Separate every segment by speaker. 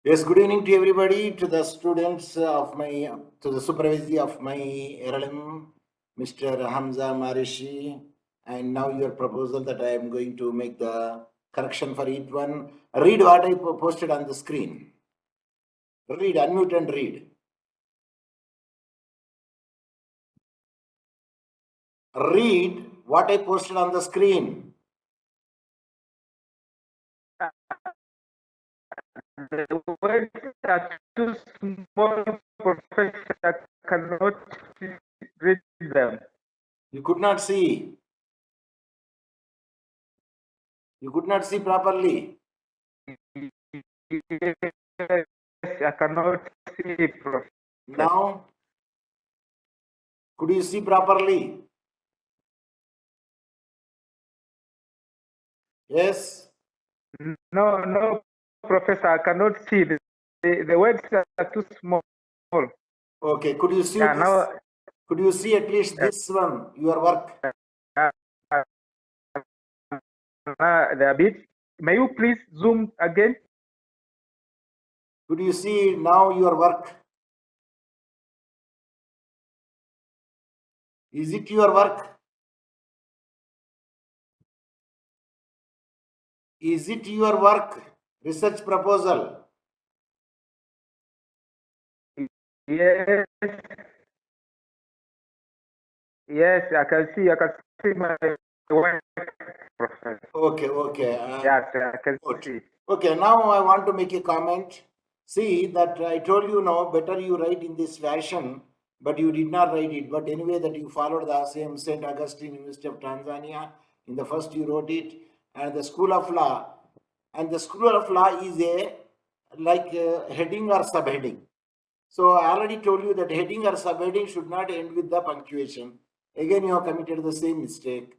Speaker 1: Yes, good evening to everybody, to the students to the supervisory of my RLM, Mr. Hamza Marishi, and now your proposal that I am going to make the correction for each one. Read what I posted on the screen. Read, unmute and read. Read what I posted on the screen.
Speaker 2: The words are too small, Professor. I cannot read them.
Speaker 1: You could not see. You could not see properly.
Speaker 2: Yes, I cannot see, Professor.
Speaker 1: Now, could you see properly? Yes.
Speaker 2: No, Professor, I cannot see. The words are too small.
Speaker 1: Okay, could you see
Speaker 2: Yeah,
Speaker 1: this?
Speaker 2: now,
Speaker 1: Could you see at least this one, your work?
Speaker 2: the bit. May you please zoom again?
Speaker 1: Could you see now your work? Is it your work? Is it your work? Research proposal.
Speaker 2: Yes. Yes, I can see my work, Professor.
Speaker 1: Okay.
Speaker 2: Yes, I can
Speaker 1: Good.
Speaker 2: see.
Speaker 1: Okay, now I want to make a comment. See that I told you now, better you write in this fashion, but you did not write it. But anyway, that you followed the same St. Augustine University of Tanzania. In the first you wrote it, and the School of Law. And the School of Law is a like a heading or subheading. So I already told you that heading or subheading should not end with the punctuation. Again, you have committed the same mistake.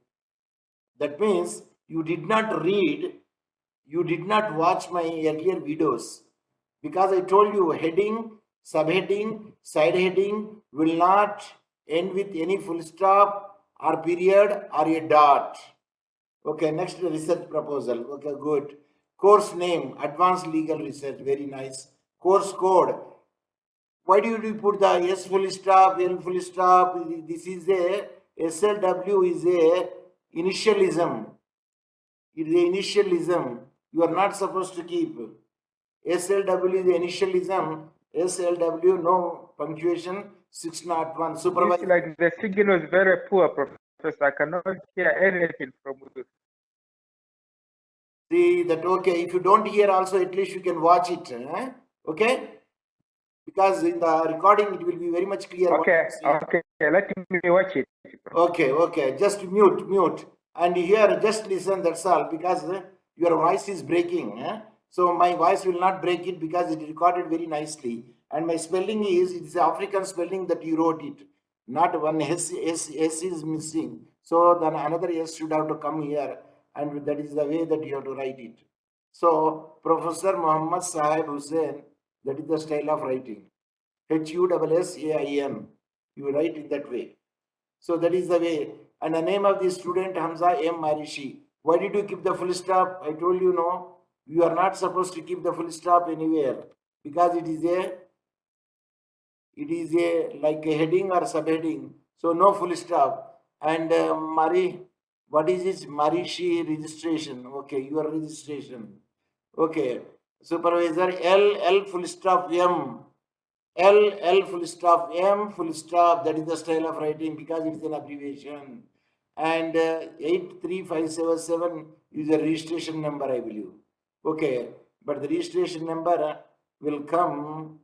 Speaker 1: That means you did not read, you did not watch my earlier videos, because I told you heading, subheading, side heading will not end with any full stop or period or a dot. Okay, next research proposal. Okay, good. Course name, advanced legal research, very nice. Course code. Why do you put the S full stop, L full stop? This is a SLW is a initialism. It is a initialism. You are not supposed to keep. SLW is the initialism. SLW no punctuation. 601 supervisor.
Speaker 2: It's like the signal is very poor, Professor. I cannot hear anything from you.
Speaker 1: See that, okay, if you don't hear also, at least you can watch it. Okay? Because in the recording it will be very much clear.
Speaker 2: Okay, let me watch it.
Speaker 1: Okay, just mute. And here just listen, that's all, because your voice is breaking. So my voice will not break it because it recorded very nicely. And my spelling it's the African spelling that you wrote it. Not one S is missing. So then another S should have to come here, and that is the way that you have to write it. So Professor Mohammed Saheb Hussain, that is the style of writing. HUSSAIN. You write it that way. So that is the way. And the name of the student Hamza M. Marishi. Why did you keep the full stop? I told you no. You are not supposed to keep the full stop anywhere, because it is a like a heading or subheading. So no full stop. And what is this Marishi registration? Okay, your registration. Okay, supervisor L full stop M. L full stop M full stop. That is the style of writing, because it is an abbreviation. And 83577 is a registration number, I believe. Okay, but the registration number will come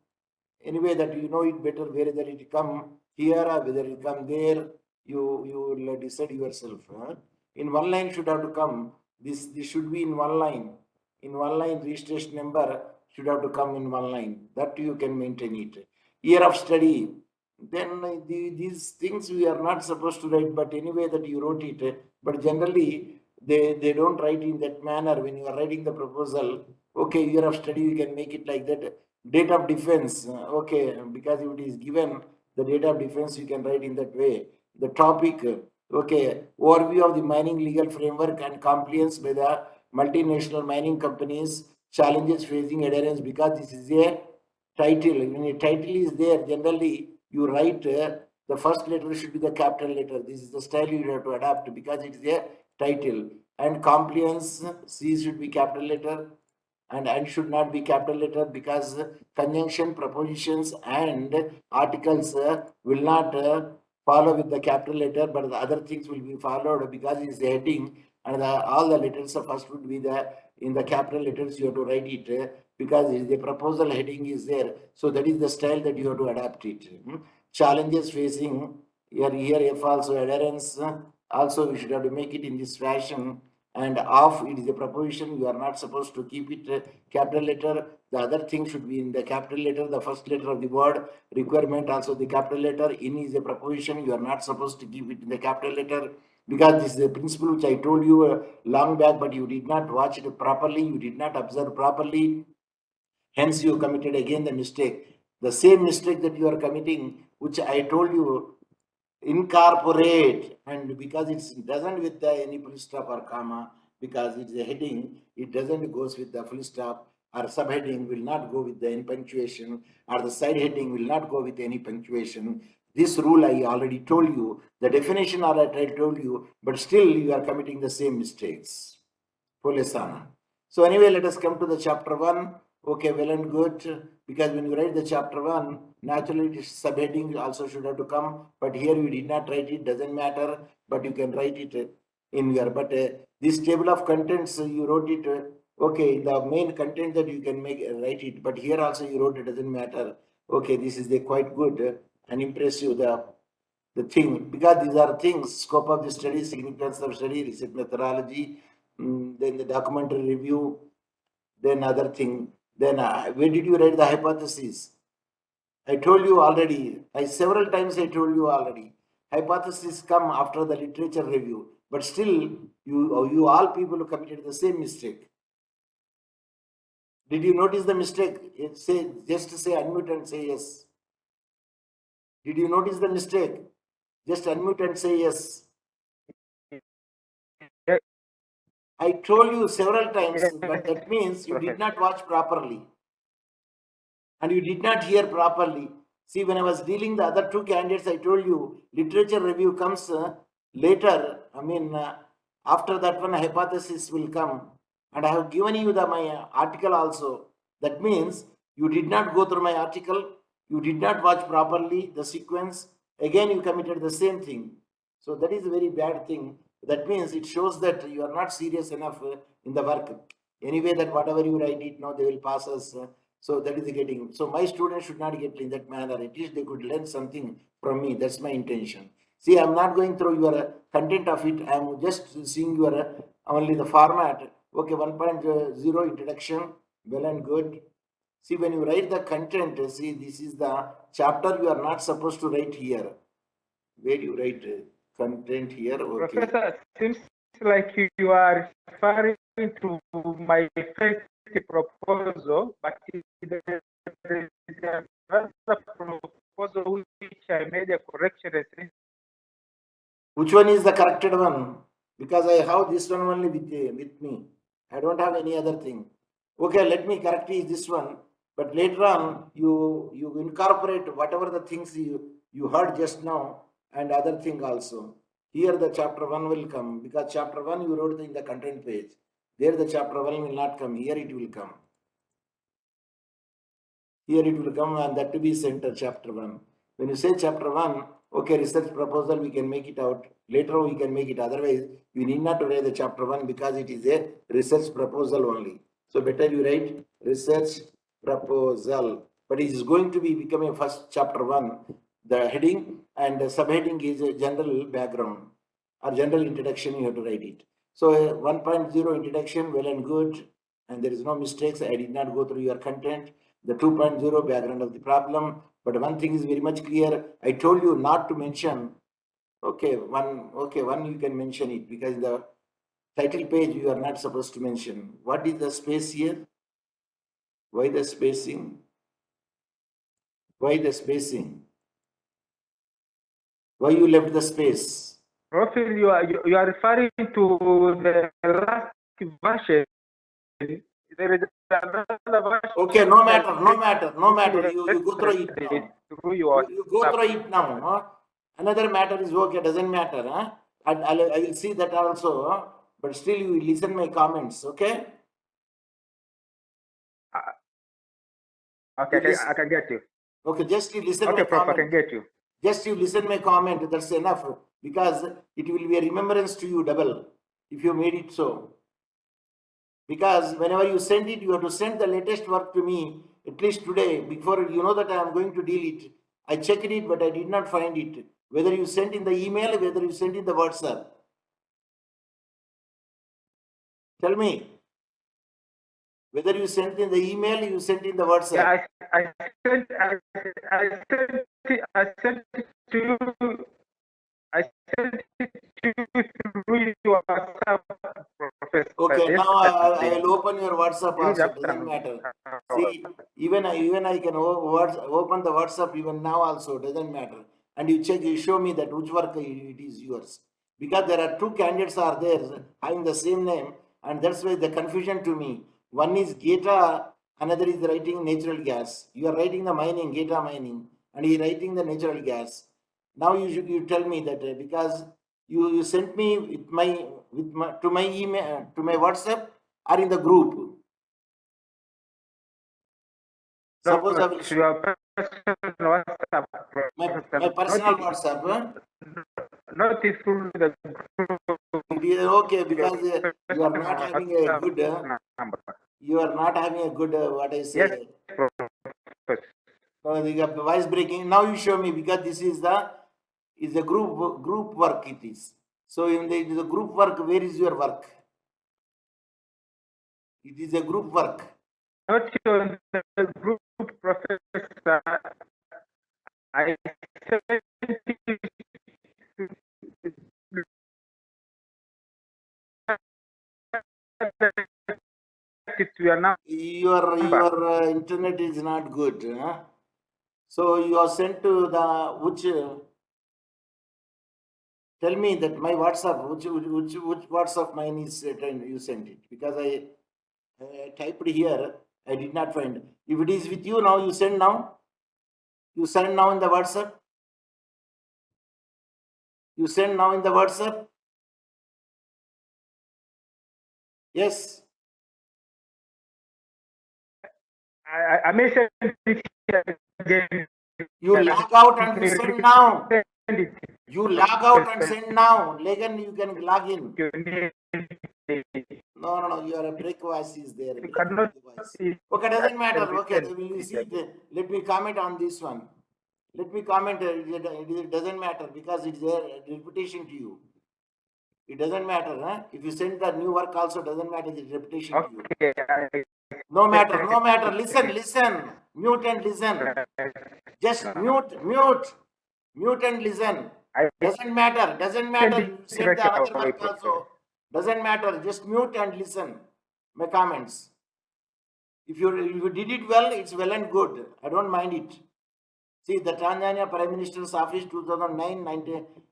Speaker 1: anyway, that you know it better, whether it come here or whether it come there. You will decide yourself. In one line should have to come. This should be in one line. In one line, registration number should have to come in one line. That you can maintain it. Year of study. Then these things we are not supposed to write, but anyway that you wrote it. But generally they don't write in that manner when you are writing the proposal. Okay, year of study, you can make it like that. Date of defense. Okay, because if it is given the date of defense, you can write in that way. The topic. Okay, overview of the mining legal framework and compliance by the multinational mining companies challenges facing adherence, because this is a title. When a title is there, generally you write the first letter should be the capital letter. This is the style you have to adapt because it is a title. And compliance, C should be capital letter, and should not be capital letter, because conjunction, prepositions, and articles will not follow with the capital letter, but the other things will be followed because it is a heading, and all the letters first would be in the capital letters. You have to write it because the proposal heading is there. So that is the style that you have to adapt it. Challenges facing, here F also adherence. Also we should have to make it in this fashion. And of, it is a preposition, you are not supposed to keep it capital letter. The other thing should be in the capital letter, the first letter of the word. Requirement also the capital letter. In is a preposition, you are not supposed to keep it in the capital letter, because this is a principle which I told you long back, but you did not watch it properly, you did not observe properly. Hence you committed again the mistake. The same mistake that you are committing, which I told you, incorporate, and because it doesn't with any full stop or comma, because it's a heading, it doesn't goes with the full stop, or subheading will not go with the any punctuation, or the side heading will not go with any punctuation. This rule I already told you, the definition I told you, but still you are committing the same mistakes. Polisana. So anyway, let us come to the chapter 1. Okay, well and good, because when you write the chapter 1, naturally subheading also should have to come, but here you did not write it, doesn't matter, but you can write it in here. But this table of contents, you wrote it, okay, the main content that you can write it, but here also you wrote it, doesn't matter. Okay, this is quite good and impressive, the thing, because these are things, scope of the study, significance of study, research methodology, then the documentary review, then other thing. Then where did you write the hypothesis? I told you already. Several times I told you already. Hypothesis come after the literature review, but still you all people committed the same mistake. Did you notice the mistake? Just say unmute and say yes. Did you notice the mistake? Just unmute and say yes. I told you several times, but that means you did not watch properly and you did not hear properly. See, when I was dealing the other two candidates, I told you literature review comes later. After that one, hypothesis will come, and I have given you my article also. That means you did not go through my article, you did not watch properly the sequence. Again, you committed the same thing. So that is a very bad thing. That means it shows that you are not serious enough in the work. Anyway, that whatever you write it, now they will pass us. So that is the getting. So my students should not get in that manner. At least they could learn something from me. That's my intention. See, I'm not going through your content of it. I'm just seeing your only the format. Okay, 1.0 introduction. Well and good. See, when you write the content, see, this is the chapter you are not supposed to write here. Where you write content here? Okay.
Speaker 2: Professor, it seems like you are referring to my first proposal, but there is another proposal which I made a correction.
Speaker 1: Which one is the corrected one? Because I have this one only with me. I don't have any other thing. Okay, let me correct this one. But later on, you incorporate whatever the things you heard just now and other thing also. Here the chapter 1 will come, because chapter 1 you wrote in the content page. There the chapter 1 will not come. Here it will come. Here it will come, and that to be center chapter 1. When you say chapter 1, okay, research proposal, we can make it out. Later we can make it. Otherwise, you need not to write the chapter 1 because it is a research proposal only. So better you write research proposal. But it is going to be becoming first chapter 1. The heading and the subheading is a general background or general introduction. You have to write it. So 1.0 introduction, well and good, and there is no mistakes. I did not go through your content. The 2.0 background of the problem. But one thing is very much clear. I told you not to mention. Okay, one you can mention it, because in the title page you are not supposed to mention. What is the space here? Why the spacing? Why the spacing? Why you left the space?
Speaker 2: Professor, you are referring to the last version. There is
Speaker 1: Okay, no matter. You go through it now.
Speaker 2: Through your
Speaker 1: You go through it now. Huh? Another matter is okay, doesn't matter. Huh? I will see that also. Huh? But still, you listen my comments, okay?
Speaker 2: Okay,
Speaker 1: You listen.
Speaker 2: I can get you.
Speaker 1: Okay, just you listen
Speaker 2: Okay,
Speaker 1: my
Speaker 2: Prof, I
Speaker 1: comment.
Speaker 2: can get you.
Speaker 1: Just you listen my comment, that's enough, because it will be a remembrance to you double if you made it so. Because whenever you send it, you have to send the latest work to me, at least today, before you know that I am going to delete. I checked it, but I did not find it. Whether you sent in the email, whether you sent in the WhatsApp. Tell me. Whether you sent in the email, you sent in the WhatsApp.
Speaker 2: Yeah, I sent it to you. I sent it to you through your WhatsApp, Professor.
Speaker 1: Okay, now I will open your WhatsApp also,
Speaker 2: Yesterday.
Speaker 1: doesn't matter. See, even I can open the WhatsApp even now also, doesn't matter. And you check, you show me that which work it is yours. Because there are two candidates are there having the same name, and that's why the confusion to me. One is Geta, another is writing natural gas. You are writing the mining, Geta mining, and he writing the natural gas. Now you tell me that because you sent me with my to my email to my WhatsApp or in the group. Suppose I will
Speaker 2: To your personal WhatsApp,
Speaker 1: my personal WhatsApp.
Speaker 2: Not through the group.
Speaker 1: It is okay because you are not having a good
Speaker 2: number.
Speaker 1: you are not having a good what I say.
Speaker 2: Yes, Professor.
Speaker 1: The voice breaking. Now you show me because this is the group work it is. So in the group work, where is your work? It is a group work.
Speaker 2: Not on the group, Professor. I sent it to your number.
Speaker 1: Your internet is not good. Huh? So you are sent to the which? Tell me that my WhatsApp, which WhatsApp mine is you sent it because I typed here. I did not find. If it is with you now, you send now. You send now in the WhatsApp. You send now in the WhatsApp. Yes.
Speaker 2: I may send it again.
Speaker 1: You log out and you send now. You log out and send now. Later you can log in. No. Your break voice is there. Okay, doesn't matter. Okay, will you see it? Let me comment on this one. Let me comment. It doesn't matter because it's their reputation to you. It doesn't matter. Huh? If you send the new work also, doesn't matter. It's reputation to you. No matter. Listen. Mute and listen. Just mute and listen. Doesn't matter. You send the other work also. Doesn't matter. Just mute and listen. My comments. If you did it well, it's well and good. I don't mind it. See, the Tanzania Prime Minister's Office 2009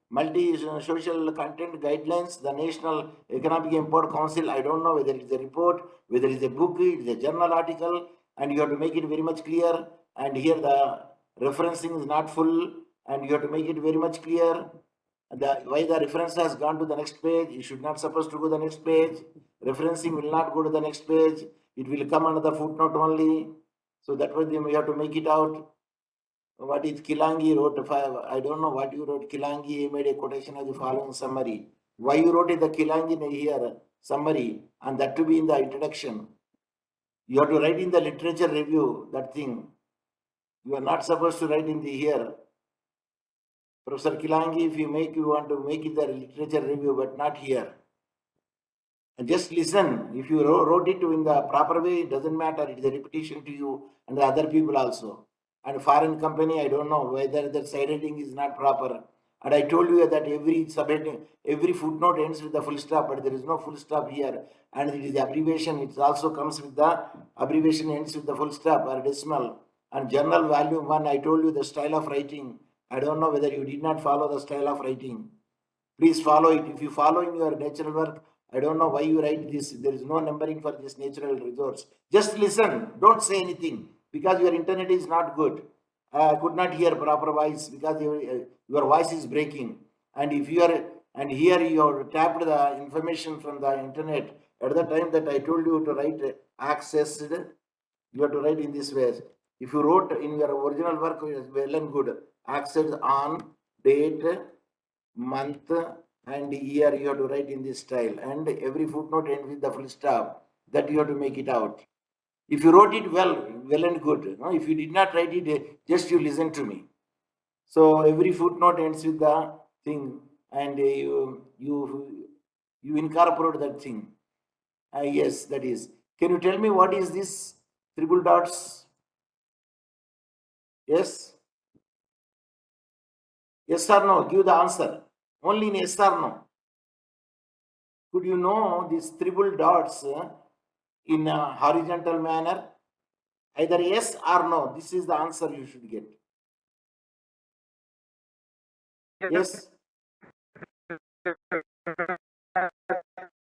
Speaker 1: multi-social content guidelines, the National Economic Import Council, I don't know whether it's a report, whether it's a book, it's a journal article, and you have to make it very much clear. And here the referencing is not full, and you have to make it very much clear. Why the reference has gone to the next page, you should not supposed to go to the next page. Referencing will not go to the next page. It will come under the footnote only. So that way we have to make it out. What is Kilangi wrote? I don't know what you wrote. Kilangi made a quotation of the following summary. Why you wrote in the Kilangi here summary, and that to be in the introduction. You have to write in the literature review that thing. You are not supposed to write in the here. Professor Kilangi, if you want to make it the literature review, but not here. And just listen. If you wrote it in the proper way, it doesn't matter. It is a repetition to you and the other people also. And foreign company, I don't know whether the side heading is not proper. And I told you that every subheading, every footnote ends with the full stop, but there is no full stop here. And it is the abbreviation. It also comes with the abbreviation ends with the full stop or decimal. And journal volume 1, I told you the style of writing. I don't know whether you did not follow the style of writing. Please follow it. If you follow in your natural work, I don't know why you write this. There is no numbering for this natural resource. Just listen. Don't say anything because your internet is not good. I could not hear proper voice because your voice is breaking. And if you are, and here you have tapped the information from the internet at the time that I told you to write accessed, you have to write in this way. If you wrote in your original work, well and good. Accessed on, date, month, and year, you have to write in this style. And every footnote ends with the full stop. That you have to make it out. If you wrote it well, well and good. No? If you did not write it, just you listen to me. So every footnote ends with the thing, and you incorporate that thing. Yes, that is. Can you tell me what is this triple dots? Yes? Yes or no? Give the answer. Only in yes or no. Could you know these triple dots in a horizontal manner? Either yes or no. This is the answer you should get. Yes?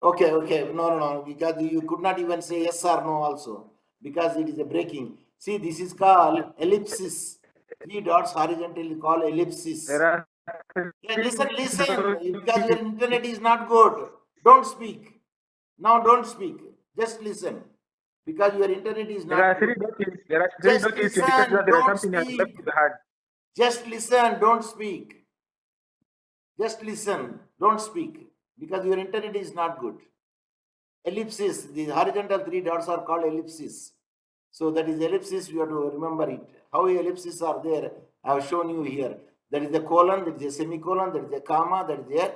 Speaker 1: Okay. No. Because you could not even say yes or no also. Because it is a breaking. See, this is called ellipsis. 3 dots horizontally called ellipsis. Yeah, listen. Because your internet is not good. Don't speak. Now don't speak. Just listen. Because your internet is not
Speaker 2: There are
Speaker 1: good.
Speaker 2: three notices. There are three
Speaker 1: Just
Speaker 2: notices
Speaker 1: listen.
Speaker 2: indicating that there is
Speaker 1: Don't
Speaker 2: something that's left
Speaker 1: speak.
Speaker 2: to the hand.
Speaker 1: Just listen. Don't speak. Just listen. Don't speak. Because your internet is not good. Ellipsis. The horizontal 3 dots are called ellipsis. So that is ellipsis. You have to remember it. How ellipses are there, I have shown you here. That is the colon, that is a semicolon, that is a comma, that is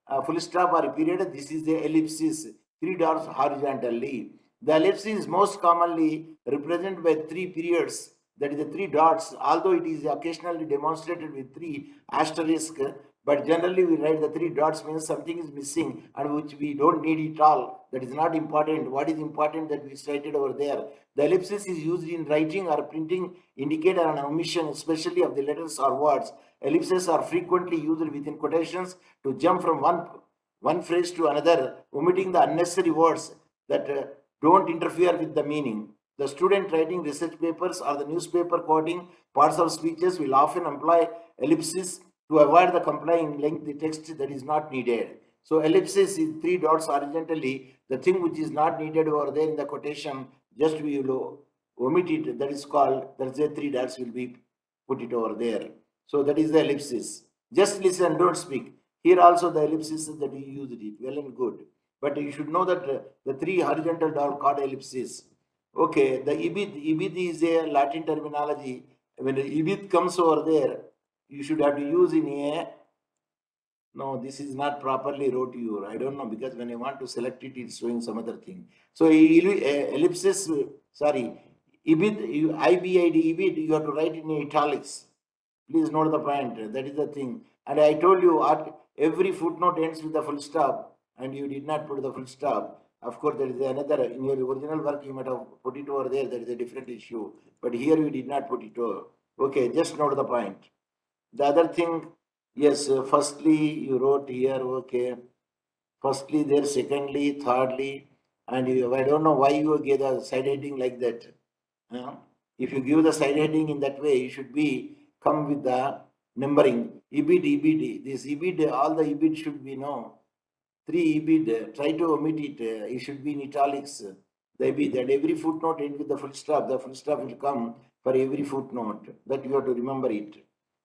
Speaker 1: a full stop or a period. This is the ellipsis. 3 dots horizontally. The ellipsis is most commonly represented by 3 periods. That is the 3 dots, although it is occasionally demonstrated with 3 asterisks, but generally we write the 3 dots means something is missing and which we don't need it all. That is not important. What is important that we cited over there. The ellipsis is used in writing or printing, indicate an omission, especially of the letters or words. Ellipses are frequently used within quotations to jump from one phrase to another, omitting the unnecessary words that don't interfere with the meaning. The student writing research papers or the newspaper quoting parts of speeches will often employ ellipses to avoid the complying lengthy text that is not needed. So ellipsis is 3 dots horizontally. The thing which is not needed over there in the quotation, just we will omit it. That is called, that's the 3 dots will be put it over there. So that is the ellipsis. Just listen, don't speak. Here also the ellipsis that you used it, well and good. But you should know that the 3 horizontal dots called ellipsis. Okay, the ibid is a Latin terminology. When the ibid comes over there, you should have to use in a, no, this is not properly wrote you. I don't know, because when I want to select it, it's showing some other thing. So ellipsis, sorry, ibid, ibid, you have to write in italics. Please note the point. That is the thing. And I told you, every footnote ends with a full stop, and you did not put the full stop. Of course, there is another, in your original work, you might have put it over there. That is a different issue. But here you did not put it over. Okay, just note the point. The other thing, yes, firstly, you wrote here, okay. Firstly, there, secondly, thirdly, and I don't know why you gave the side heading like that. If you give the side heading in that way, you should be come with the numbering. EBID. This EBID, all the EBID should be no. 3 EBID, try to omit it. It should be in italics. The EBID, that every footnote end with the full stop. The full stop will come for every footnote. That you have to remember it.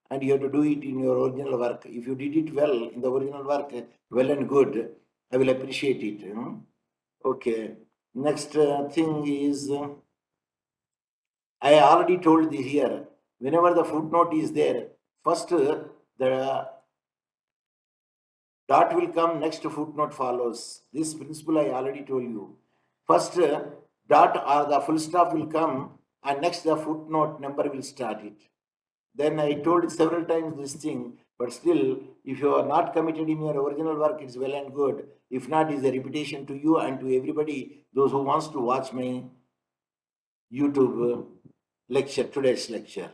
Speaker 1: And you have to do it in your original work. If you did it well in the original work, well and good, I will appreciate it. Okay. Next thing is, I already told this here. Whenever the footnote is there, first the dot will come, next footnote follows. This principle I already told you. First dot or the full stop will come, and next the footnote number will start it. Then I told several times this thing, but still, if you are not committed in your original work, it's well and good. If not, it's a repetition to you and to everybody, those who wants to watch my YouTube lecture, today's lecture.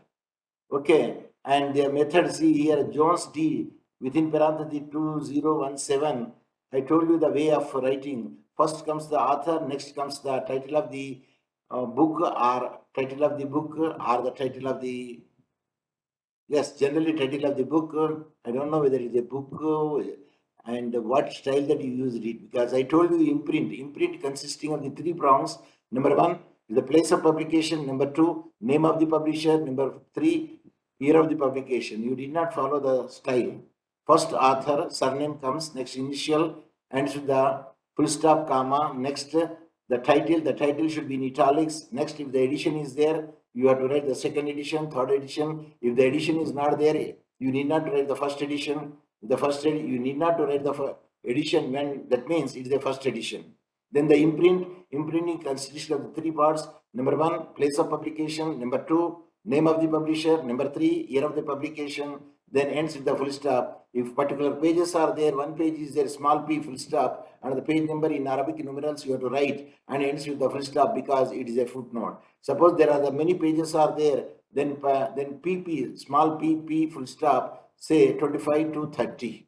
Speaker 1: Okay, and the method, see here, Jones D within parenthesis 2017 I told you the way of writing. First comes the author, next comes the title of the book or title of the book or the title of the, yes, generally title of the book. I don't know whether it's a book and what style that you used it, because I told you imprint. Imprint consisting of the three prongs. Number one is the place of publication. Number two, name of the publisher. Number three, year of the publication. You did not follow the style. First author, surname comes, next initial, ends with the full stop, comma, next the title should be in italics. Next, if the edition is there, you have to write the second edition, third edition. If the edition is not there, you need not write the first edition. You need not to write the edition when that means it is the first edition. Then the imprinting consists of the three parts. Number one, place of publication. Number two, name of the publisher. Number three, year of the publication. Then ends with the full stop. If particular pages are there, one page is there, small p, full stop, and the page number in Arabic numerals you have to write, and ends with the full stop because it is a footnote. Suppose there are the many pages are there, then pp, small p, full stop, say 25 to 30,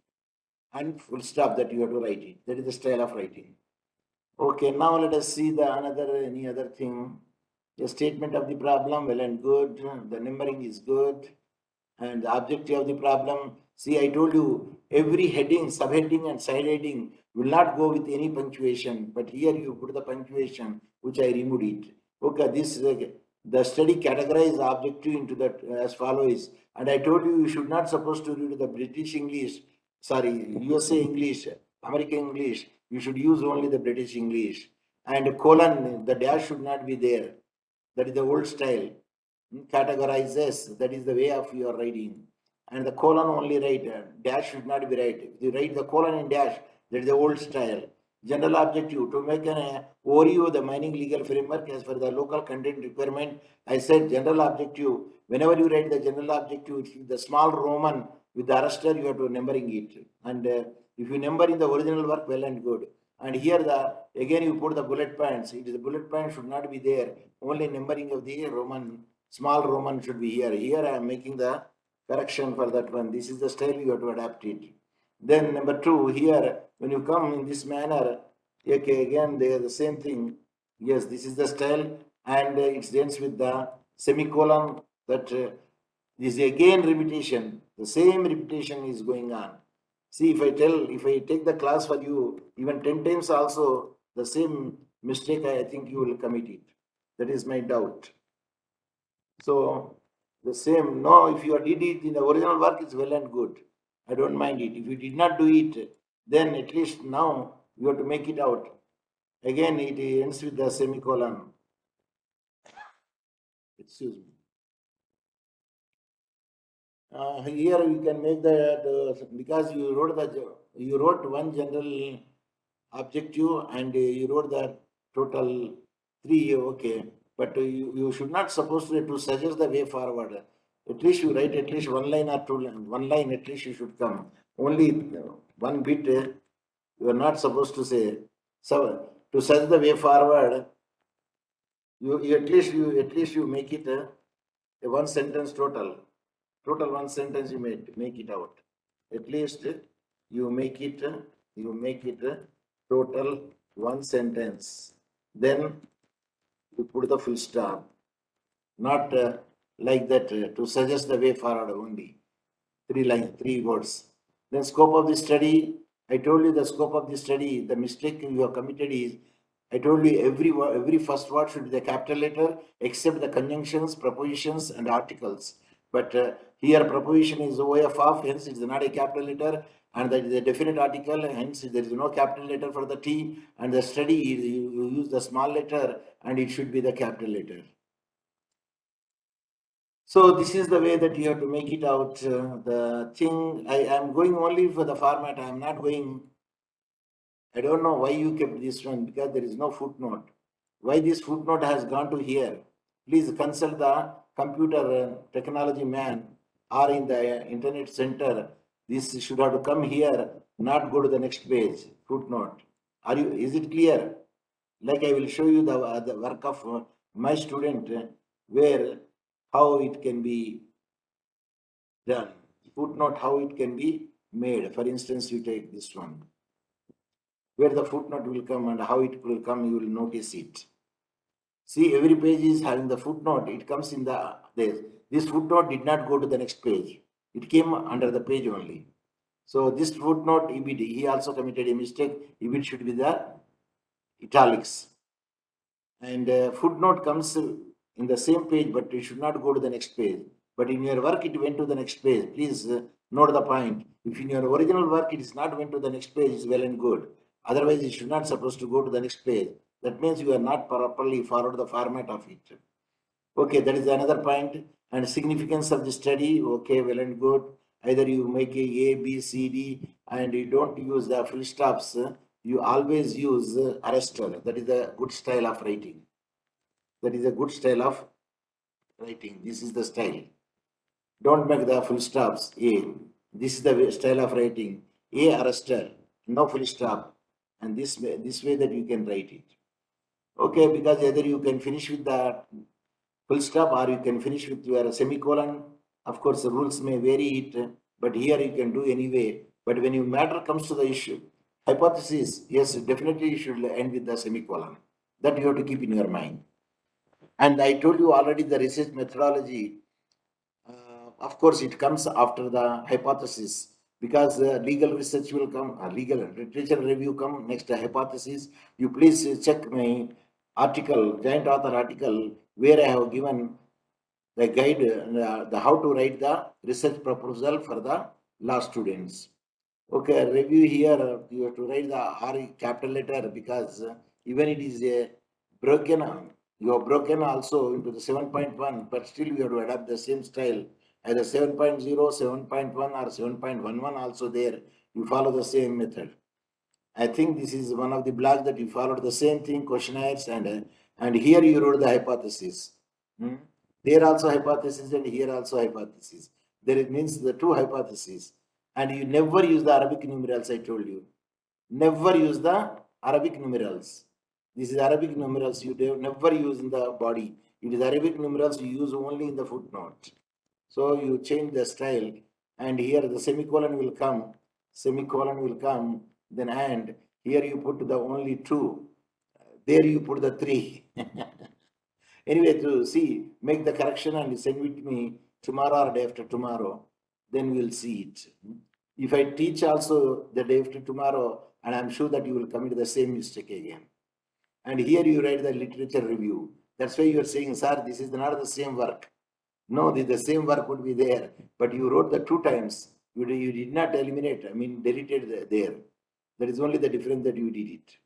Speaker 1: and full stop that you have to write it. That is the style of writing. Okay, now let us see any other thing. The statement of the problem, well and good. The numbering is good. And the objective of the problem, see, I told you every heading, subheading and side heading will not go with any punctuation, but here you put the punctuation, which I removed it. Okay, this the study categorized the objective into that as follows. And I told you should not supposed to read the British English, sorry, USA English, American English. You should use only the British English. And colon, the dash should not be there. That is the old style. Categorizes, that is the way of your writing. And the colon only right, dash should not be right. If you write the colon and dash, that is the old style. General objective, to make an overview the mining legal framework as per the local content requirement. I said general objective, whenever you write the general objective, the small Roman with the arrestor, you have to numbering it. And if you number in the original work, well and good. And here again you put the bullet points. It is the bullet point should not be there. Only numbering of the Roman, small Roman should be here. Here I am making the correction for that one. This is the style you have to adapt it. Then number two, here when you come in this manner, okay, again they are the same thing. Yes, this is the style, and it ends with the semicolon. That is again repetition. The same repetition is going on. See, if I take the class for you, even 10 times also, the same mistake I think you will commit it. That is my doubt. So, the same, no, if you did it in the original work, it's well and good. I don't mind it. If you did not do it, then at least now you have to make it out. Again, it ends with the semicolon. Excuse me. Here you can make that because you wrote one general objective and you wrote the total three, okay, but you should not supposed to suggest the way forward. At least you write at least one line or one line at least you should come. Only one bit you are not supposed to say. So to suggest the way forward, you at least you make it a one sentence total. Total one sentence you make it out. At least you make it total one sentence. Then you put the full stop. Not like that to suggest the way forward only. Three words. Then scope of the study. I told you the scope of the study. The mistake you have committed is I told you every first word should be the capital letter except the conjunctions, prepositions, and articles. But here preposition is OF, hence it is not a capital letter, and that is a definite article, hence there is no capital letter for the T, and the study you use the small letter and it should be the capital letter. So this is the way that you have to make it out. The thing, I am going only for the format. I am not going, I don't know why you kept this one because there is no footnote. Why this footnote has gone to here? Please consult the computer technology man or in the internet center. This should have to come here, not go to the next page. Footnote. Is it clear? Like I will show you the work of my student where how it can be done. Footnote how it can be made. For instance, you take this one. where the footnote will come and how it will come, you will notice it. See, every page is having the footnote. It comes in this footnote did not go to the next page. It came under the page only. So this footnote, he also committed a mistake. It should be the italics. And footnote comes in the same page, but it should not go to the next page. But in your work, it went to the next page. Please note the point. If in your original work, it is not went to the next page, it's well and good. Otherwise, it should not supposed to go to the next page. That means you are not properly followed the format of it. Okay, that is another point. And significance of the study, okay, well and good. Either you make a B, C, D, and you don't use the full stops. You always use arrestor. That is a good style of writing. That is a good style of writing. This is the style. Don't make the full stops. A. This is the style of writing. A arrestor, no full stop. And this way that you can write it. Okay, because either you can finish with the full stop or you can finish with your semicolon. Of course, the rules may vary it, but here you can do anyway. But when your matter comes to the issue, hypothesis, yes, definitely you should end with the semicolon. That you have to keep in your mind. And I told you already the research methodology, of course, it comes after the hypothesis because legal research will come, legal literature review come next hypothesis. You please check my article, joint author article, where I have given the guide, the how to write the research proposal for the law students. Okay, review here, you have to write the R capital letter because even it is a broken, you have broken also into the 7.1, but still you have to adapt the same style. Either 7.0, 7.1 or 7.11 also there, you follow the same method. I think this is one of the blogs that you followed the same thing, questionnaires, and here you wrote the hypothesis. There also hypothesis and here also hypothesis. There it means the two hypotheses. And you never use the Arabic numerals, I told you. Never use the Arabic numerals. This is Arabic numerals you never use in the body. It is Arabic numerals you use only in the footnote. So you change the style and here the semicolon will come, then and here you put the only two, there you put the three. Anyway, to see, make the correction and send it to me tomorrow or day after tomorrow, then we'll see it. If I teach also the day after tomorrow, and I'm sure that you will commit the same mistake again. And here you write the literature review. That's why you are saying, sir, this is not the same work. No, the same work would be there, but you wrote the 2 times. You did not eliminate, deleted there. That is only the difference that you did it.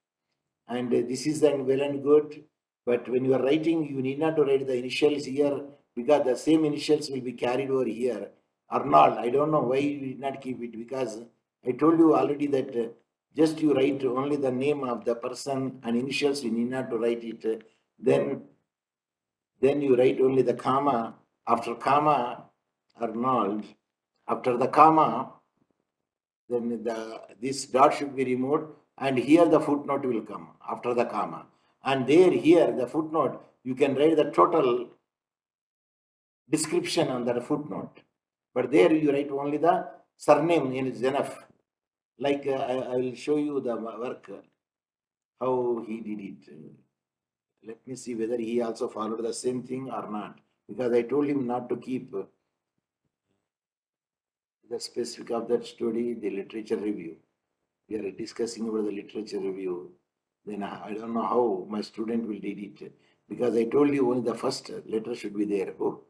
Speaker 1: And this is then well and good, but when you are writing, you need not to write the initials here because the same initials will be carried over here. Arnold, I don't know why you did not keep it because I told you already that just you write only the name of the person and initials, you need not to write it. Then you write only the comma. After comma, Arnold, after the comma, then this dot should be removed and here the footnote will come after the comma. And here the footnote, you can write the total description on the footnote. But there you write only the surname is enough. Like I will show you the work, how he did it. Let me see whether he also followed the same thing or not. Because I told him not to keep the specific of that study, the literature review. We are discussing about the literature review. Then I don't know how my student will read it. Because I told you only the first letter should be there. Oh,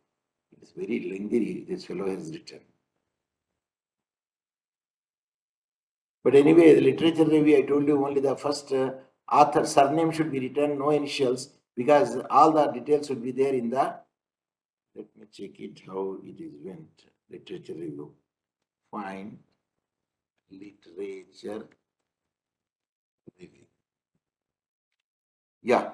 Speaker 1: it's very lengthy, this fellow has written. But anyway, the literature review, I told you only the first author surname should be written, no initials, because all the details should be there in the, let me check it, how it is went, literature review. Find literature review. Yeah,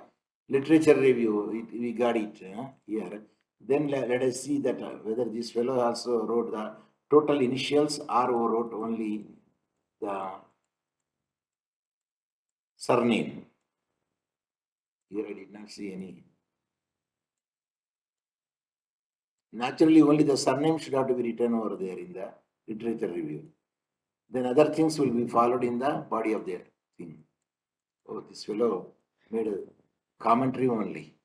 Speaker 1: literature review, we got it here. Then let us see that whether this fellow also wrote the total initials or wrote only the surname. Here I did not see any. Naturally, only the surname should have to be written over there in the literature review. Then other things will be followed in the body of their thing. Oh, this fellow made a commentary only.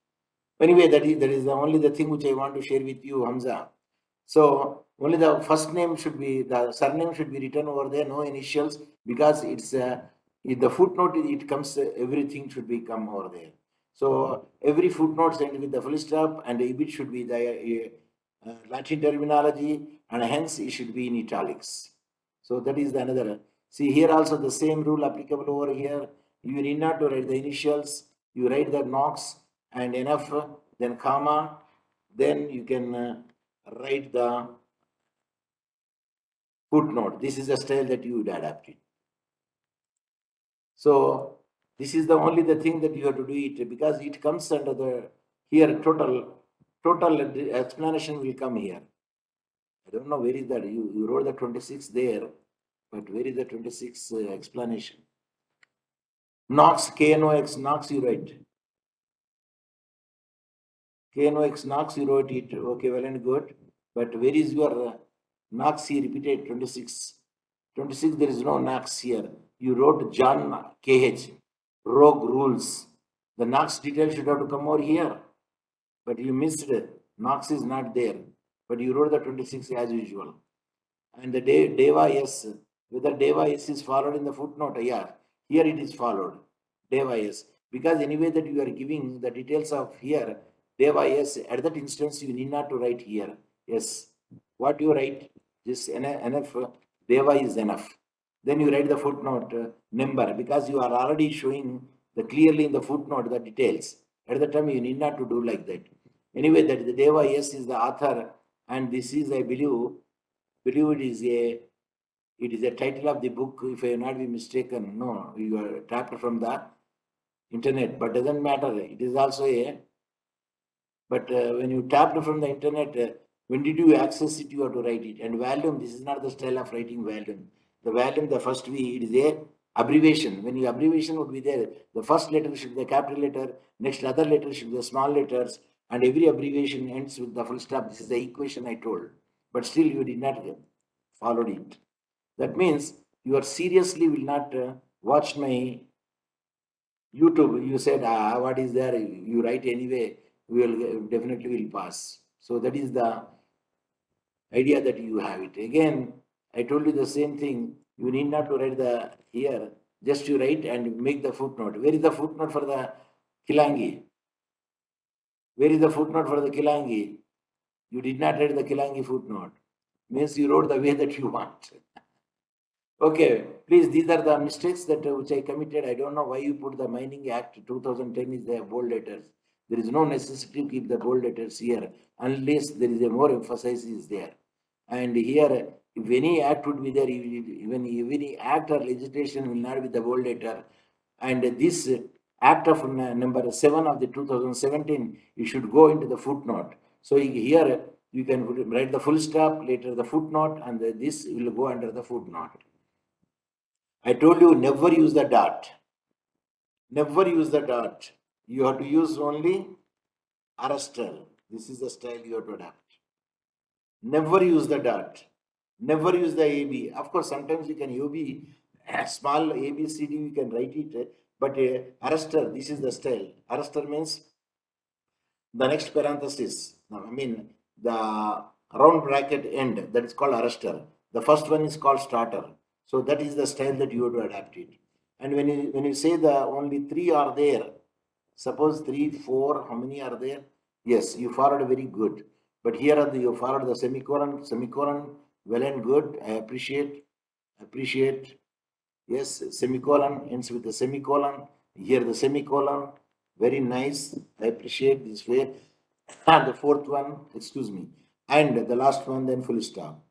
Speaker 1: Anyway, that is the only the thing which I want to share with you, Hamza. So only the first name should be, the surname should be written over there, no initials, because it's in the footnote it comes, everything should be come over there. So every footnote sent with the full stop and the ibit should be the Latin terminology, and hence it should be in italics. So that is the another. See here also the same rule applicable over here. You need not to write the initials. You write the Knox and enough, then comma, then you can write the footnote. This is the style that you would adapt it. So this is the only the thing that you have to do it, because it comes under the here total explanation will come here. I don't know where is that. You wrote the 26 there, but where is the 26 explanation? Knox, KNOX, Knox you write. KNOX, Knox you wrote it. Okay, well and good. But where is your Knox here repeated 26? 26, there is no Knox here. You wrote John KH, rogue rules. The Knox detail should have to come over here. But you missed it. Knox is not there. But you wrote the 26 as usual. And the Deva yes, whether Deva yes is followed in the footnote, yeah, here it is followed. Deva yes. Because anyway that you are giving the details of here, Deva yes, at that instance you need not to write here. Yes. What you write, this enough, Deva is enough. Then you write the footnote number, because you are already showing the clearly in the footnote the details. At the time you need not to do like that. Anyway, that the Deva yes is the author, and this is, I believe it is a title of the book, if I have not been mistaken. No, you are tapped from the internet, but doesn't matter. It is also a, but when you tapped from the internet, when did you access it? You have to write it. And volume, this is not the style of writing volume. The volume, the first V, it is a abbreviation. When your abbreviation would be there, the first letter should be the capital letter, next other letter should be the small letters, and every abbreviation ends with the full stop. This is the equation I told. But still you did not follow it. That means you are seriously will not watch my YouTube. You said, what is there? You write anyway, we will definitely will pass. So that is the idea that you have it. Again, I told you the same thing. You need not to write the here, just you write and make the footnote. Where is the footnote for the Kilangi? Where is the footnote for the Kilangi? You did not write the Kilangi footnote. Means you wrote the way that you want. Okay, please, these are the mistakes that which I committed. I don't know why you put the Mining Act 2010 is the bold letters. There is no necessity to keep the bold letters here unless there is a more emphasis is there. And here, if any act would be there, even any act or legislation will not be the bold letter. And this act of number 7 of the 2017, you should go into the footnote. So here you can write the full stop, later the footnote, and this will go under the footnote. I told you never use the dot. Never use the dot. You have to use only arrestor. This is the style you have to adapt. Never use the dot. Never use the AB. Of course, sometimes you can UB, small ABCD, you can write it, but arrestor, this is the style. Arrestor means the next parenthesis. I mean, the round bracket end, that is called arrestor. The first one is called starter. So that is the style that you have to adapt it. And when you say the only 3 are there, suppose 3, 4, how many are there? Yes, you followed very good. But here are you followed the semicolon, well and good. I appreciate. Yes, semicolon ends with the semicolon. Here the semicolon, very nice. I appreciate this way. And the fourth one, excuse me. And the last one, then full stop.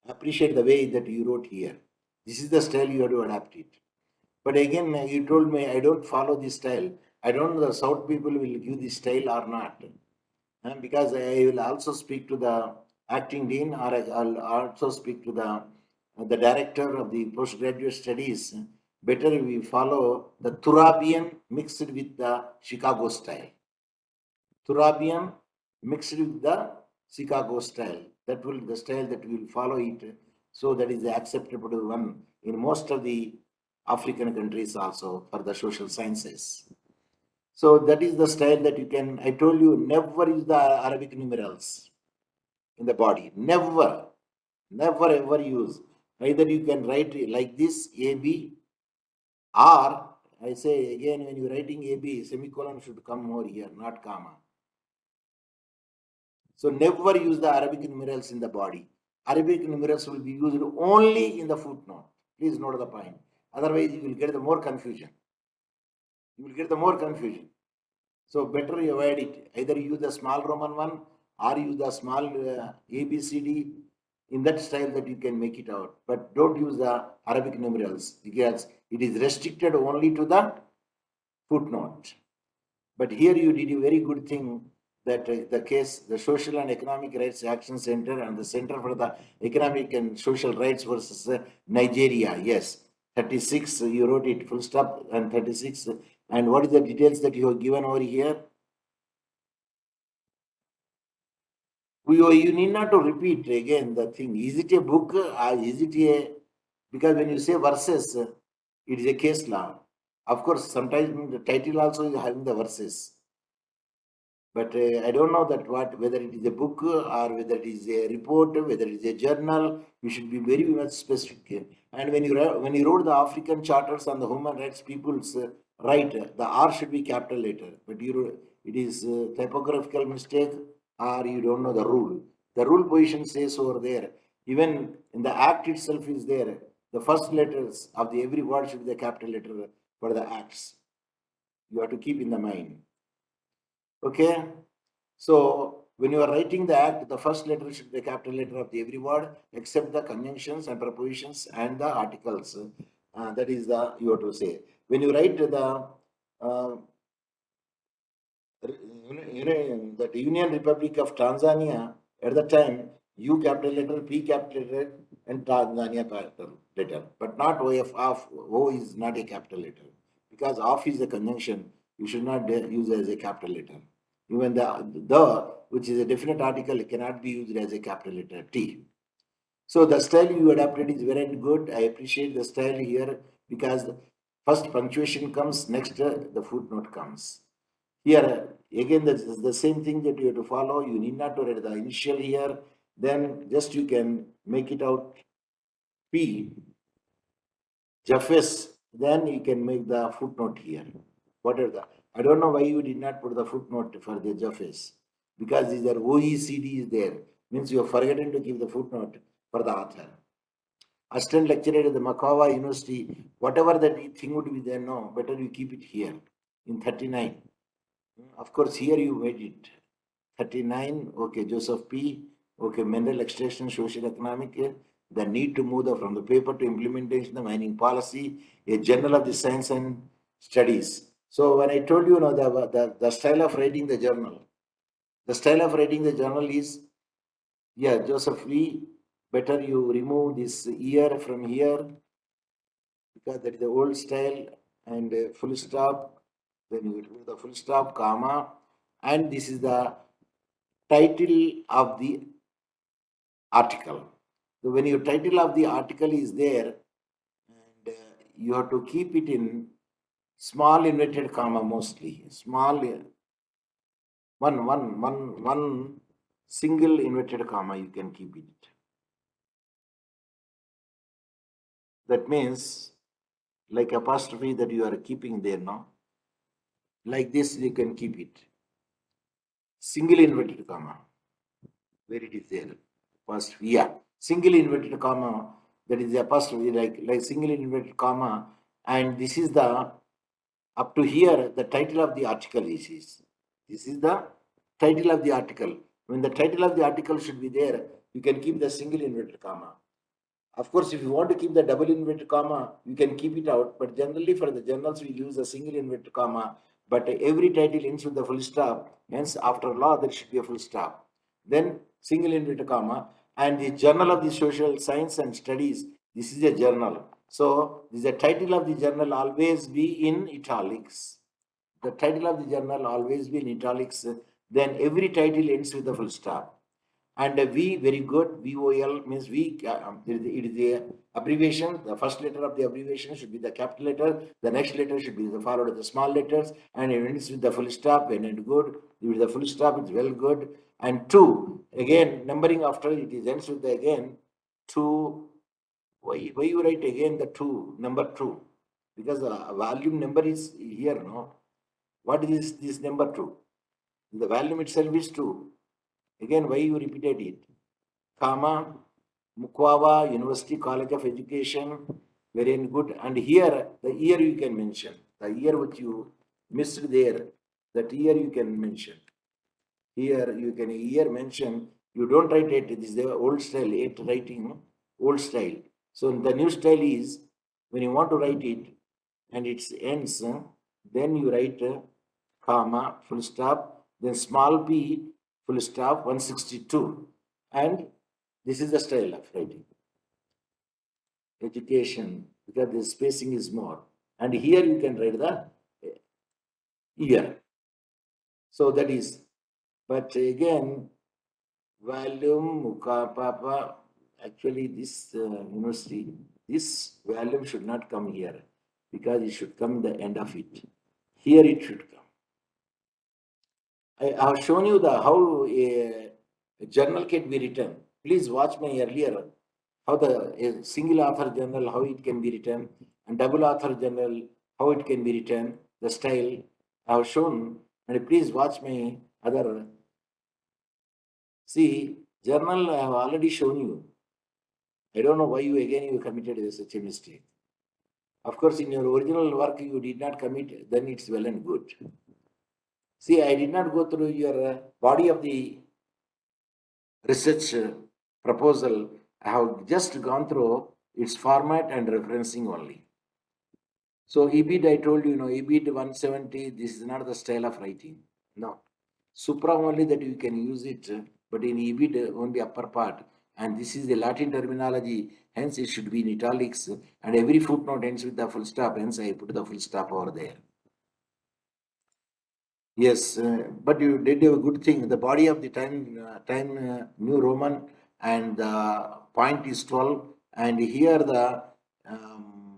Speaker 1: Appreciate the way that you wrote here. This is the style you have to adapt it. But again, you told me I don't follow this style. I don't know the South people will give this style or not. Because I will also speak to the acting dean, or I'll also speak to the director of the postgraduate studies. Better we follow the Turabian mixed with the Chicago style. Turabian mixed with the Chicago style. That will the style that we will follow it. So that is the acceptable one in most of the African countries also for the social sciences. So that is the style that you can, I told you, never use the Arabic numerals in the body. Never, never ever use. Either you can write like this, AB, or I say again, when you're writing AB, semicolon should come over here, not comma. So never use the Arabic numerals in the body. Arabic numerals will be used only in the footnote. Please note the point. Otherwise, you will get the more confusion. You will get the more confusion. So better you avoid it. Either use the small Roman one or use the small ABCD in that style that you can make it out. But don't use the Arabic numerals because it is restricted only to the footnote. But here you did a very good thing that the case, the Social and Economic Rights Action Center and the Center for the Economic and Social Rights versus Nigeria. Yes, 36, you wrote it full stop and 36. And what is the details that you have given over here? You need not to repeat again the thing. Is it a book or is it a, because when you say verses, it is a case law. Of course, sometimes the title also is having the verses. But I don't know that whether it is a book or whether it is a report, whether it is a journal. You should be very much specific. And when you wrote the African charters on the human rights people's right, the R should be capital letter. But it is a typographical mistake or you don't know the rule. The rule position says over there. Even in the act itself is there. The first letters of the every word should be the capital letter for the acts. You have to keep in the mind. Okay, so when you are writing the act, the first letter should be the capital letter of the every word, except the conjunctions and prepositions and the articles. That is the you have to say. When you write the that Union Republic of Tanzania, at the time, U capital letter, P capital letter, and Tanzania capital letter, but not OF. O is not a capital letter because of is a conjunction. You should not use as a capital letter. Even the which is a definite article cannot be used as a capital letter T. So the style you adapted is very good. I appreciate the style here because first punctuation comes, next the footnote comes. Here again the same thing that you have to follow. You need not to write the initial here. Then just you can make it out P Jeffes. Then you can make the footnote here. Whatever the I don't know why you did not put the footnote for the Jeffes because these are OECD is there. Means you have forgotten to give the footnote for the author. Assistant lecturer at the Makawa University, whatever that thing would be there, no, better you keep it here in 39. Of course, here you made it 39. Okay, Joseph P. Okay, mineral extraction, social economic. The need to move from the paper to implementation, the mining policy, a journal of the science and studies. So when I told you, the style of writing the journal is, yeah, Joseph P. Better you remove this year from here because that is the old style and full stop. Then you do the full stop, comma, and this is the title of the article. So when your title of the article is there, and you have to keep it in small inverted comma mostly. Small one single inverted comma you can keep it. That means like apostrophe that you are keeping there now. Like this you can keep it. Single inverted comma. Where it is there. First, yeah. Single inverted comma, that is the apostrophe, like single inverted comma, and this is the up to here the title of the article is. This is the title of the article. When the title of the article should be there, you can keep the single inverted comma. Of course, if you want to keep the double inverted comma, you can keep it out. But generally, for the journals, we use a single inverted comma. But every title ends with the full stop. Hence, after law, there should be a full stop. Then single inverted comma. And the Journal of the Social Science and Studies. This is a journal. So, this is the title of the journal always be in italics. The title of the journal always be in italics. Then every title ends with a full stop. And V, very good. VOL means V, it is the abbreviation. The first letter of the abbreviation should be the capital letter. The next letter should be followed with the small letters. And it ends with the full stop. When it good, with the full stop, it's well good. And 2, again, numbering after it is ends with the again 2. Why you write again the 2, number 2? Because the volume number is here, no? What is this number 2? The volume itself is 2. Again, why you repeated it? Comma, Mukwawa, University College of Education, very good. And here, the year you can mention. The year which you missed there, that year you can mention. Here you can year mention. You don't write it. This is the old style, it writing, old style. So the new style is, when you want to write it, and it ends, then you write comma, full stop, then small p, full stop, 162. And this is the style of writing. Education, because the spacing is more. And here you can write the year. So that is, but again, volume, Muka, Papa, actually this university, this volume should not come here because it should come the end of it. Here it should come. I have shown you the how a journal can be written. Please watch my earlier how the single author journal, how it can be written, and double author journal, how it can be written, the style I have shown. And please watch my other. See, journal I have already shown you. I don't know why you committed such a mistake. Of course, in your original work you did not commit, then it's well and good. See, I did not go through your body of the research proposal. I have just gone through its format and referencing only. So EBIT, I told you, EBIT 170, this is not the style of writing. No. Supra only that you can use it, but in EBIT only upper part. And this is the Latin terminology, hence it should be in italics. And every footnote ends with the full stop, hence I put the full stop over there. Yes, but you did a good thing. The body of the New Roman, and the point is 12. And here the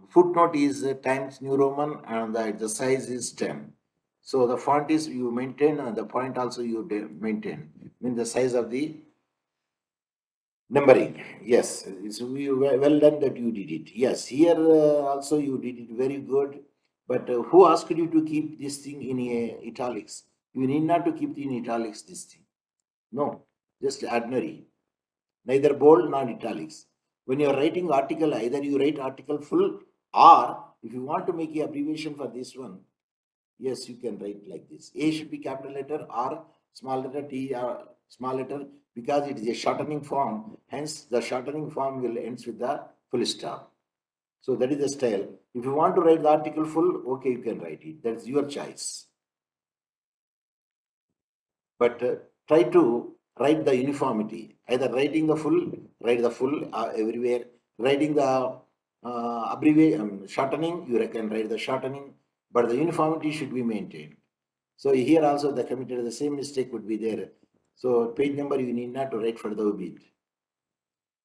Speaker 1: footnote is Times New Roman, and the size is 10. So the font is you maintain, and the point also you maintain. Mean the size of the numbering. Yes, it's well done that you did it. Yes, here also you did it very good. But who asked you to keep this thing in italics? You need not to keep in italics this thing. No, just ordinary. Neither bold nor italics. When you are writing article, either you write article full, or if you want to make an abbreviation for this one, yes, you can write like this. A should be capital letter, or small letter, T or small letter, because it is a shortening form. Hence, the shortening form will ends with the full stop. So that is the style. If you want to write the article full, okay, you can write it. That's your choice. But try to write the uniformity. Either writing the full, write the full everywhere. Writing the shortening, you can write the shortening, but the uniformity should be maintained. So here also the committed the same mistake would be there. So page number you need not to write for the EBIT.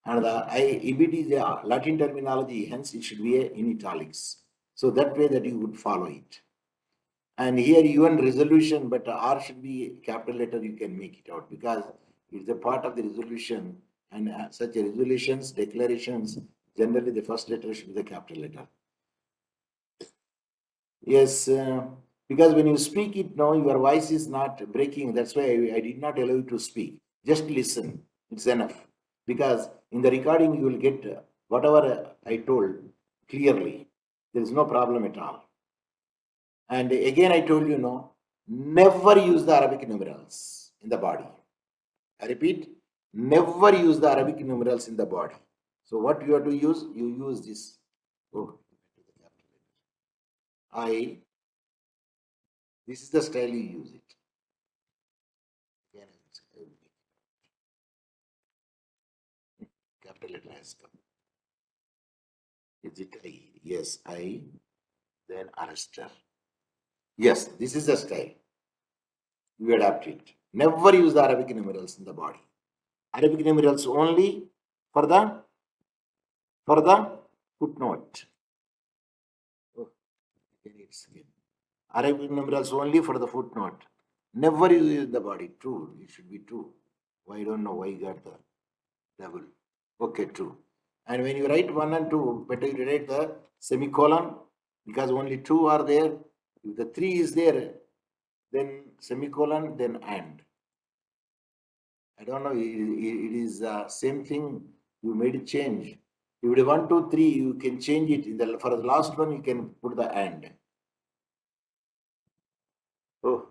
Speaker 1: And the EBIT is a Latin terminology, hence it should be in italics. So that way that you would follow it. And here even resolution, but R should be capital letter, you can make it out because it's a part of the resolution, and such resolutions, declarations, generally the first letter should be the capital letter. Yes, because when you speak it now, your voice is not breaking. That's why I did not allow you to speak. Just listen. It's enough. Because in the recording, you will get whatever I told clearly. There is no problem at all. And again, I told you, never use the Arabic numerals in the body. I repeat, never use the Arabic numerals in the body. So what you have to use? You use this. Oh, this is the style you use it. Capital letter has come. Is it I? Yes, I, then arrestor. Yes, this is the style. You adapt it. Never use the Arabic numerals in the body. Arabic numerals only for the footnote. Oh, Arabic numerals only for the footnote. Never use the body. True. It should be true. Why don't know why you got the double. Okay, true. And when you write 1 and 2, better you write the semicolon because only 2 are there. If the 3 is there, then semicolon, then and. I don't know, it is the same thing. You made a change. If you 1, 2, 3, you can change it. For the last one, you can put the and. Oh,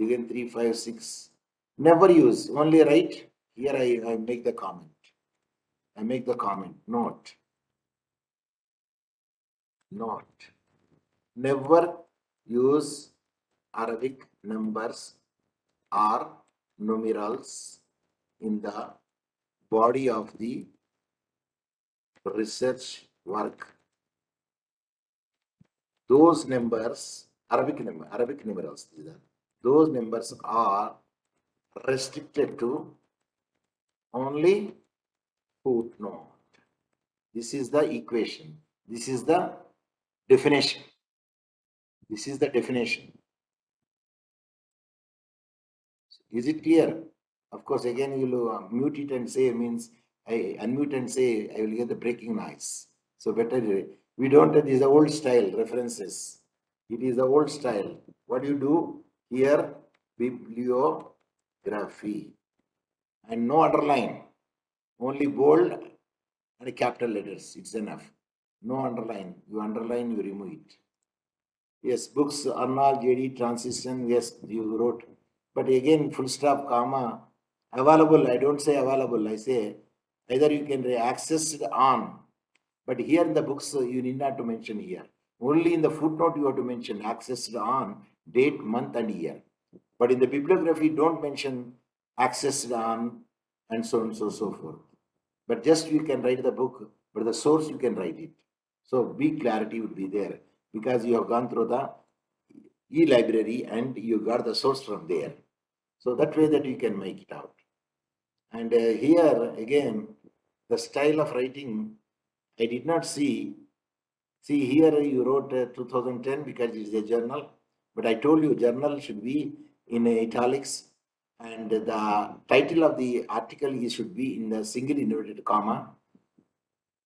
Speaker 1: again 3, 5, 6. Never use, only write. Here I make the comment. I make the comment. Note. Never use Arabic numbers or numerals in the body of the research work. Those numbers, Arabic numerals, those numbers are restricted to only footnote. This is the equation. This is the definition. This is the definition. Is it clear? Of course, again, you will mute it and say means I unmute and say I will get the breaking noise. So better we don't. This is the old style references. It is the old style. What do you do here? Bibliography and no underline. Only bold and capital letters. It's enough. No underline. You underline, you remove it. Yes, books, Arnold, JD, transition. Yes, you wrote. But again, full stop, comma, available. I don't say available. I say either you can access it on. But here in the books, you need not to mention here. Only in the footnote you have to mention accessed on date, month, and year. But in the bibliography, don't mention accessed on and so on and so forth. But just you can write the book, but the source you can write it. So big clarity would be there because you have gone through the e-library and you got the source from there. So that way that you can make it out. And here again, the style of writing, I did not see. See here you wrote 2010 because it's a journal, but I told you journal should be in italics and the title of the article should be in the single inverted comma,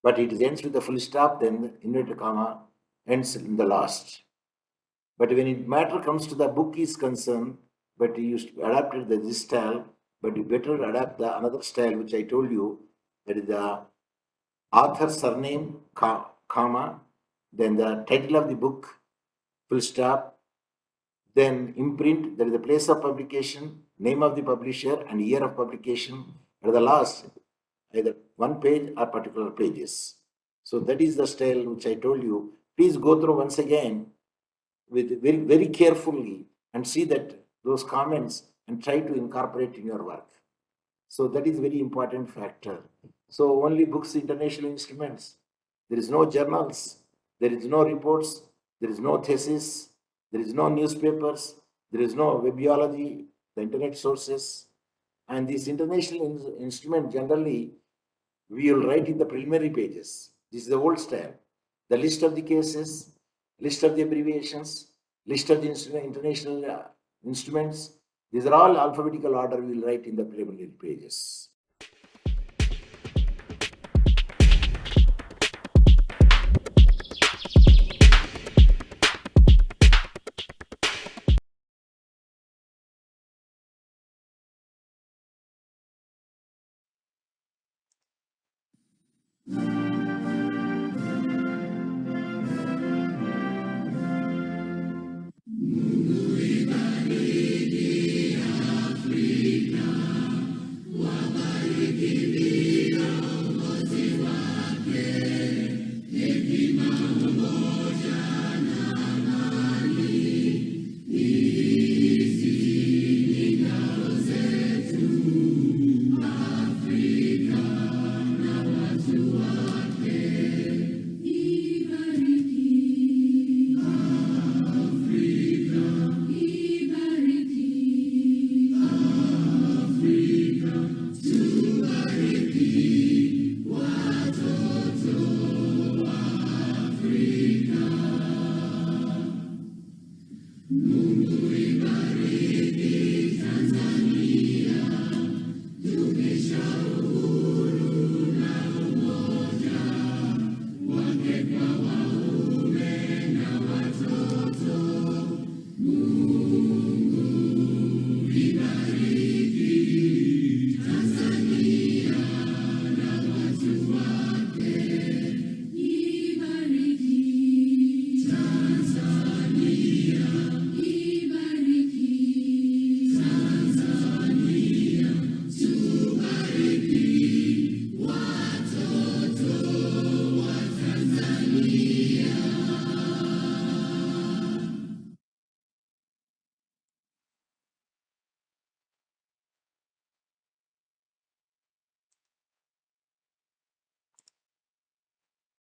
Speaker 1: but it ends with a full stop, then inverted comma ends in the last. But when it matter comes to the book is concerned, but you adapted this style, but you better adapt the another style which I told you, that is the author surname, comma, then the title of the book, full stop, then imprint, that is the place of publication, name of the publisher and year of publication, at the last, either one page or particular pages. So that is the style which I told you. Please go through once again with very, very carefully and see that those comments and try to incorporate in your work. So that is very important factor. So only books, international instruments. There is no journals. There is no reports. There is no thesis. There is no newspapers. There is no webiology, the internet sources. And this international instrument generally we will write in the preliminary pages. This is the old style. The list of the cases, list of the abbreviations, list of the international instruments. These are all alphabetical order we will write in the preliminary pages.